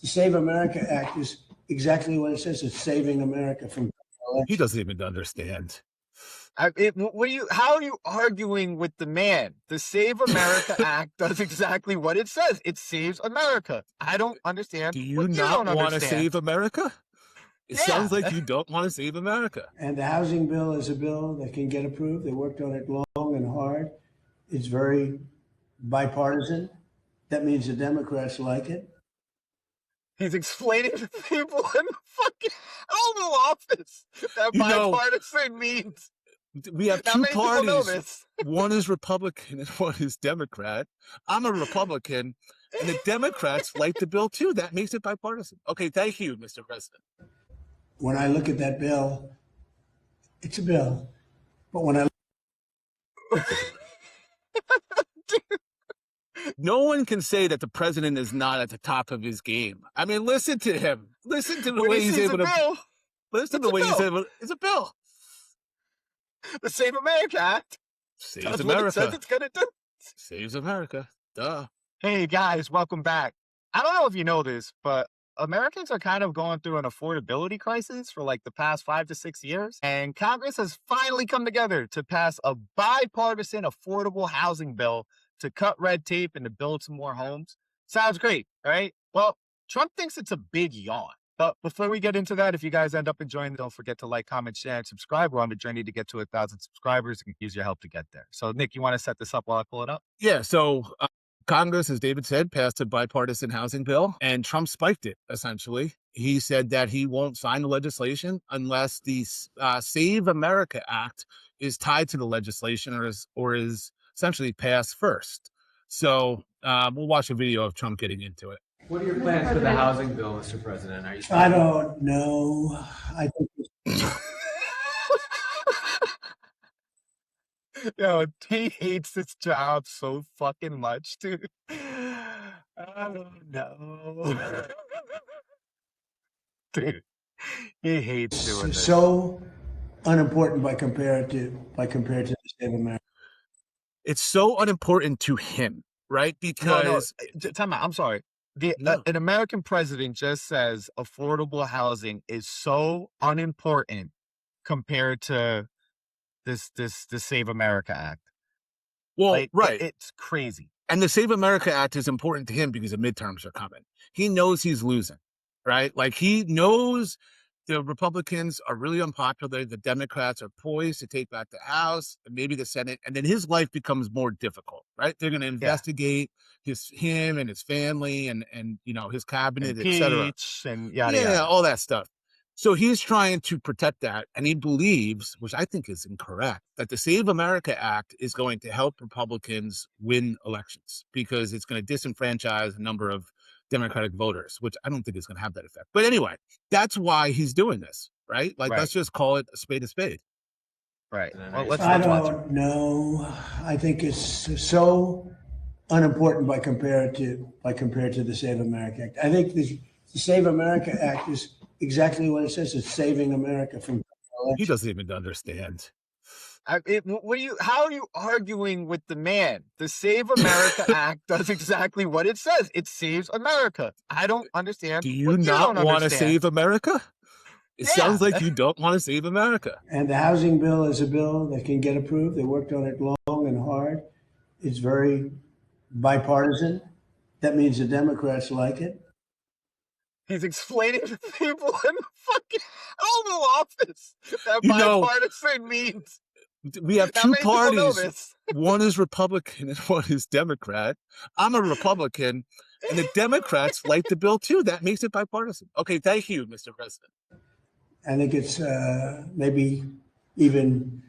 The Save America Act is exactly what it says. It's saving America from election. He doesn't even understand. How are you arguing with the man? The Save America Act does exactly what it says. It saves America. I don't understand. Do you not want to save America? It sounds like you don't want to save America. And the housing bill is a bill that can get approved. They worked on it long and hard. It's very bipartisan. That means the Democrats like it. He's explaining to people in the fucking Oval Office that bipartisan means. We have two parties. One is Republican and one is Democrat. I'm a Republican, and the Democrats like the bill too. That makes it bipartisan. Okay, thank you, Mr. President. When I look at that bill, it's a bill. But when I No one can say that the president is not at the top of his game. I mean, listen to him. Listen to the way he's able to. Listen to the way he's able. It's a bill. The Save America Act saves America. What it says it's gonna do. Saves America. Duh. Hey guys, welcome back. I don't know if you know this, but Americans are kind of going through an affordability crisis for like the past 5 to 6 years. And Congress has finally come together to pass a bipartisan affordable housing bill to cut red tape and to build some more homes. Sounds great, right? Well, Trump thinks it's a big yawn. But before we get into that, if you guys end up enjoying, don't forget to like, comment, share, and subscribe. We're on the journey to get to 1,000 subscribers and use your help to get there. So, Nick, you want to set this up while I pull it up? Yeah, so Congress, as David said, passed a bipartisan housing bill, and Trump spiked it, essentially. He said that he won't sign the legislation unless the Save America Act is tied to the legislation or is essentially passed first. So we'll watch a video of Trump getting into it. What are your plans for the housing bill, Mr. President? I don't know. I think Yo, he hates his job so fucking much, dude. I don't know. Dude, he hates doing this. So unimportant by compared to the Save America. It's so unimportant to him, right? Because time out. I'm sorry. An American president just says affordable housing is so unimportant compared to the Save America Act. Well, like, right. It's crazy. And the Save America Act is important to him because the midterms are coming. He knows he's losing, right? Like he knows the Republicans are really unpopular. The Democrats are poised to take back the House and maybe the Senate. And then his life becomes more difficult, right? They're going to investigate him and his family and you know, his cabinet, etc. And yada. All that stuff. So he's trying to protect that. And he believes, which I think is incorrect, that the Save America Act is going to help Republicans win elections because it's going to disenfranchise a number of Democratic voters, which I don't think is going to have that effect. But anyway, that's why he's doing this, right? Like, let's just call it a spade a spade. Right. Well, I don't know. I think it's so unimportant by compared to the Save America Act. I think the Save America Act is exactly what it says. It's saving America from election. He doesn't even understand. How are you arguing with the man? The Save America Act does exactly what it says. It saves America. I don't understand. Do you not want to save America? It sounds like you don't want to save America. And the housing bill is a bill that can get approved. They worked on it long and hard. It's very bipartisan. That means the Democrats like it. He's explaining to people in the fucking Oval Office that bipartisan means. We have two parties. One is Republican and one is Democrat. I'm a Republican, and the Democrats like the bill too. That makes it bipartisan. Okay, thank you, Mr. President. I think it's maybe even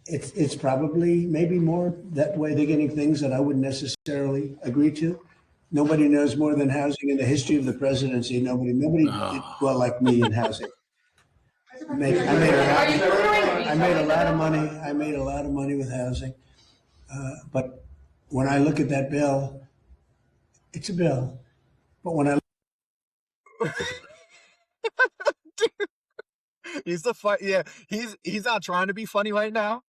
it's probably maybe more that way. They're getting things that I wouldn't necessarily agree to. Nobody knows more than housing in the history of the presidency. Nobody did well like me in housing. I made a lot of money. I made a lot of money with housing. But when I look at that bill, it's a bill. But when I he's not trying to be funny right now.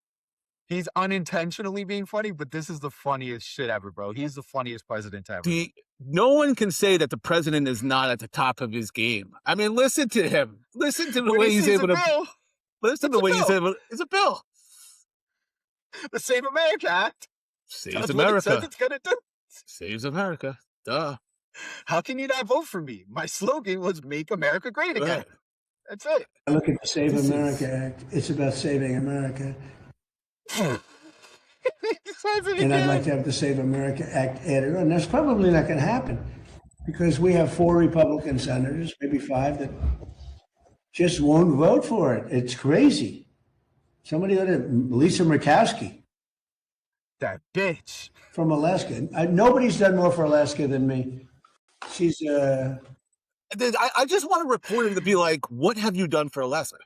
He's unintentionally being funny, but this is the funniest shit ever, bro. He's the funniest president ever. No one can say that the president is not at the top of his game. I mean, listen to him. Listen to the way he's able to. Listen to the way he's able. It's a bill. The Save America Act saves America. What it says it's gonna do. Saves America. Duh. How can you not vote for me? My slogan was "Make America Great Again." Right. That's it. I look at the Save America Act. It's about saving America. And I'd like to have the Save America Act added on. That's probably not going to happen because we have 4 Republican senators, maybe 5, that just won't vote for it. It's crazy. Somebody ought to, Lisa Murkowski. That bitch. From Alaska. Nobody's done more for Alaska than me. She's I just want a reporter to be like, what have you done for Alaska?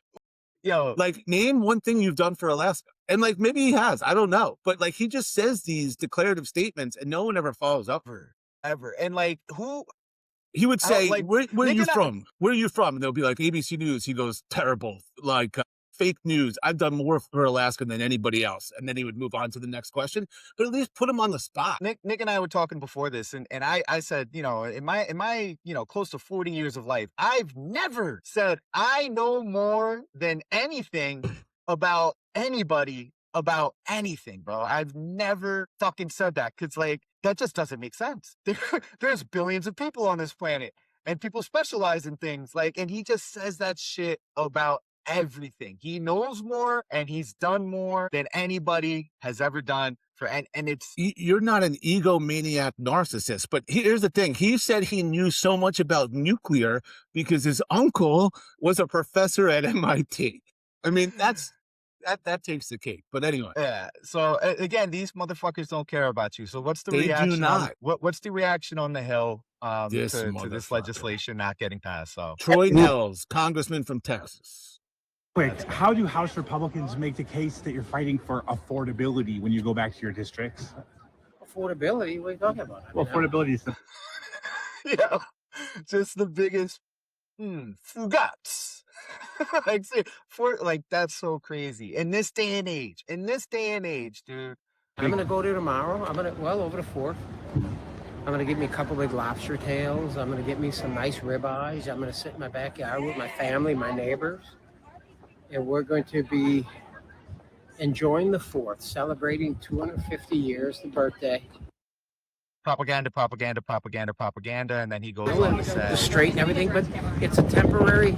Yo, like, name one thing you've done for Alaska. And like, maybe he has, I don't know. But like, he just says these declarative statements and no one ever follows up. Ever. And like, who? He would say, like, where are you from? Where are you from? And they'll be like, ABC News. He goes, terrible. Like, fake news. I've done more for Alaska than anybody else. And then he would move on to the next question, but at least put him on the spot. Nick and I were talking before this, and I said, you know, in my close to 40 years of life, I've never said I know more than anything about anybody about anything, bro. I've never fucking said that because like that just doesn't make sense. There's billions of people on this planet, and people specialize in things like, and he just says that shit about everything. He knows more and he's done more than anybody has ever done for, and it's, you're not an egomaniac narcissist, but here's the thing. He said he knew so much about nuclear because his uncle was a professor at MIT. I mean, that takes the cake. But anyway. Yeah. So again, these motherfuckers don't care about you. So what's the They reaction? do not. What's the reaction on the Hill to this legislation not getting passed? So Troy Nehls, congressman from Texas. Quick, how do House Republicans make the case that you're fighting for affordability when you go back to your districts? Affordability? What are you talking about? Well, affordability is the... Yeah, just the biggest fugats. like that's so crazy in this day and age. Dude. I'm gonna go there tomorrow. Over the 4th. I'm gonna get me a couple big lobster tails. I'm gonna get me some nice ribeyes. I'm gonna sit in my backyard with my family, my neighbors. And we're going to be enjoying the 4th, celebrating 250 years, the birthday. Propaganda, and then he goes on to say the straight and everything, but it's a temporary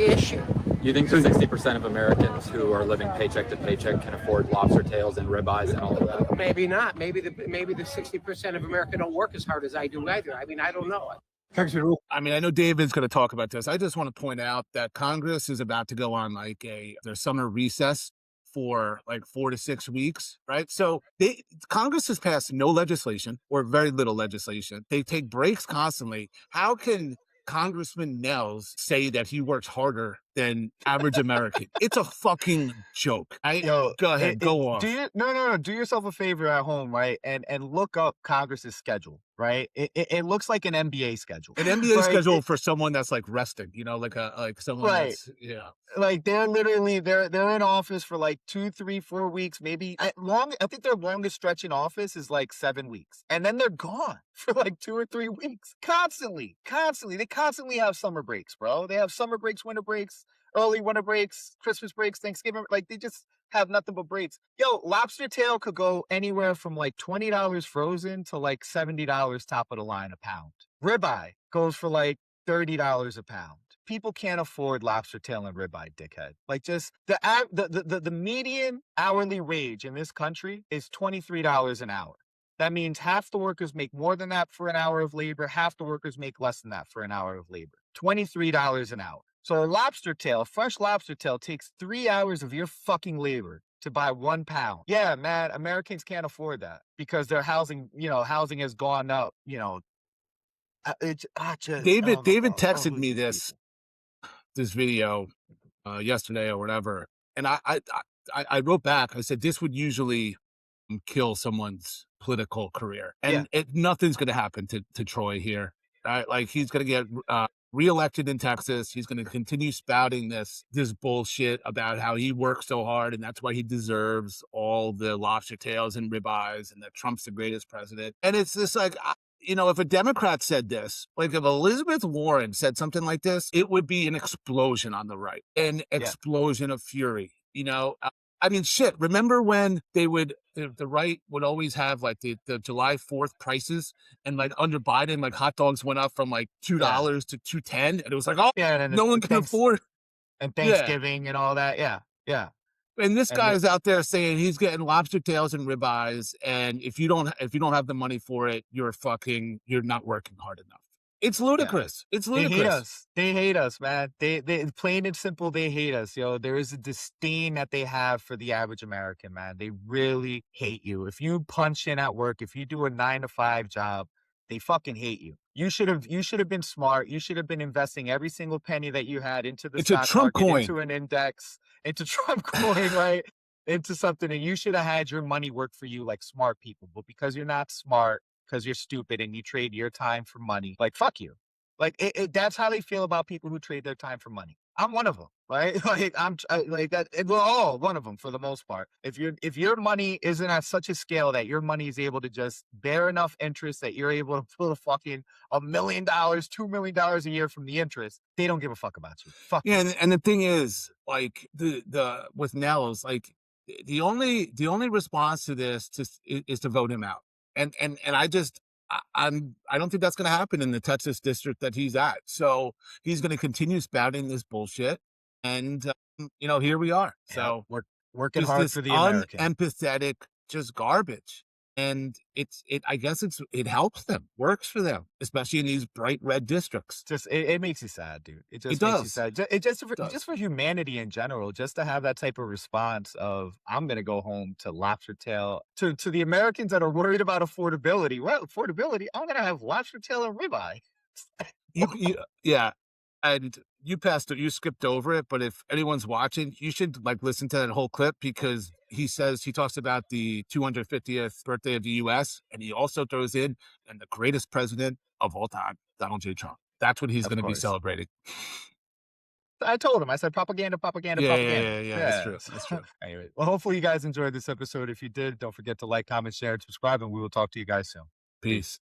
issue. You think the 60% of Americans who are living paycheck to paycheck can afford lobster tails and ribeyes and all of that? Maybe not. Maybe the 60% of America don't work as hard as I do either. I mean, I don't know. I mean, I know David's going to talk about this. I just want to point out that Congress is about to go on like their summer recess for like 4 to 6 weeks, right? So Congress has passed no legislation or very little legislation. They take breaks constantly. How can Congressman Nehls say that he works harder than average American? It's a fucking joke. Go ahead, go on. No. Do yourself a favor at home, right? And look up Congress's schedule, right? It looks like an NBA schedule. An NBA schedule for someone that's like resting, you know, like someone that's, yeah. Like they're literally they're in office for like 2, 3, 4 weeks, maybe I think their longest stretch in office is like 7 weeks, and then they're gone for like 2 or 3 weeks. Constantly. They constantly have summer breaks, bro. They have summer breaks, winter breaks, early winter breaks, Christmas breaks, Thanksgiving. Like they just have nothing but breaks. Yo, lobster tail could go anywhere from like $20 frozen to like $70 top of the line a pound. Ribeye goes for like $30 a pound. People can't afford lobster tail and ribeye, dickhead. Like just the median hourly wage in this country is $23 an hour. That means half the workers make more than that for an hour of labor. Half the workers make less than that for an hour of labor. $23 an hour. So a fresh lobster tail takes 3 hours of your fucking labor to buy 1 pound. Yeah, man, Americans can't afford that because their housing has gone up, David texted me this video yesterday or whatever, and I wrote back. I said this would usually kill someone's political career, and nothing's going to happen to Troy here. Like he's going to get reelected in Texas. He's going to continue spouting this bullshit about how he worked so hard and that's why he deserves all the lobster tails and ribeyes and that Trump's the greatest president. And it's just like, if a Democrat said this, like if Elizabeth Warren said something like this, it would be an explosion on the right, an explosion of fury. I mean, shit. Remember when the right would always have like the July 4th prices, and like under Biden, like hot dogs went up from like $2 to $2.10, and it was like, oh, Yeah, and no one can afford. And Thanksgiving and all that. Yeah. And this guy's out there saying he's getting lobster tails and ribeyes, and if you don't have the money for it, you're not working hard enough. It's ludicrous. Yeah. It's ludicrous. They hate us, man. They plain and simple, they hate us. There is a disdain that they have for the average American, man. They really hate you. If you punch in at work, if you do a 9-to-5 job, they fucking hate you. You should have been smart. You should have been investing every single penny that you had into the stock Trump market, coin, into an index, into Trump coin, right? Into something, and you should have had your money work for you like smart people. But because you're not smart, because you're stupid and you trade your time for money, like, fuck you. Like, that's how they feel about people who trade their time for money. I'm one of them, right? Like, I'm like that. We're all one of them for the most part. If your money isn't at such a scale that your money is able to just bear enough interest that you're able to pull a fucking $1 million, $2 million a year from the interest, they don't give a fuck about you. Fuck. Yeah, and the thing is, like the with Nels, like the only response to this is to vote him out. And I don't think that's going to happen in the Texas district that he's at. So he's going to continue spouting this bullshit. And, here we are. So we're working hard for the American. Unempathetic, just garbage. And I guess it helps them, works for them, especially in these bright red districts. It makes you sad, dude. It just makes you sad. Just for humanity in general, just to have that type of response of, I'm going to go home to lobster tail, to the Americans that are worried about affordability. Well, affordability, I'm going to have lobster tail and ribeye. Yeah. And you skipped over it, but if anyone's watching, you should listen to that whole clip, because he talks about the 250th birthday of the U.S. and he also throws in, and the greatest president of all time, Donald J. Trump. That's what he's going to be celebrating. I told him, I said propaganda. Yeah, that's true. Anyway, well, hopefully you guys enjoyed this episode. If you did, don't forget to like, comment, share, and subscribe, and we will talk to you guys soon. Peace.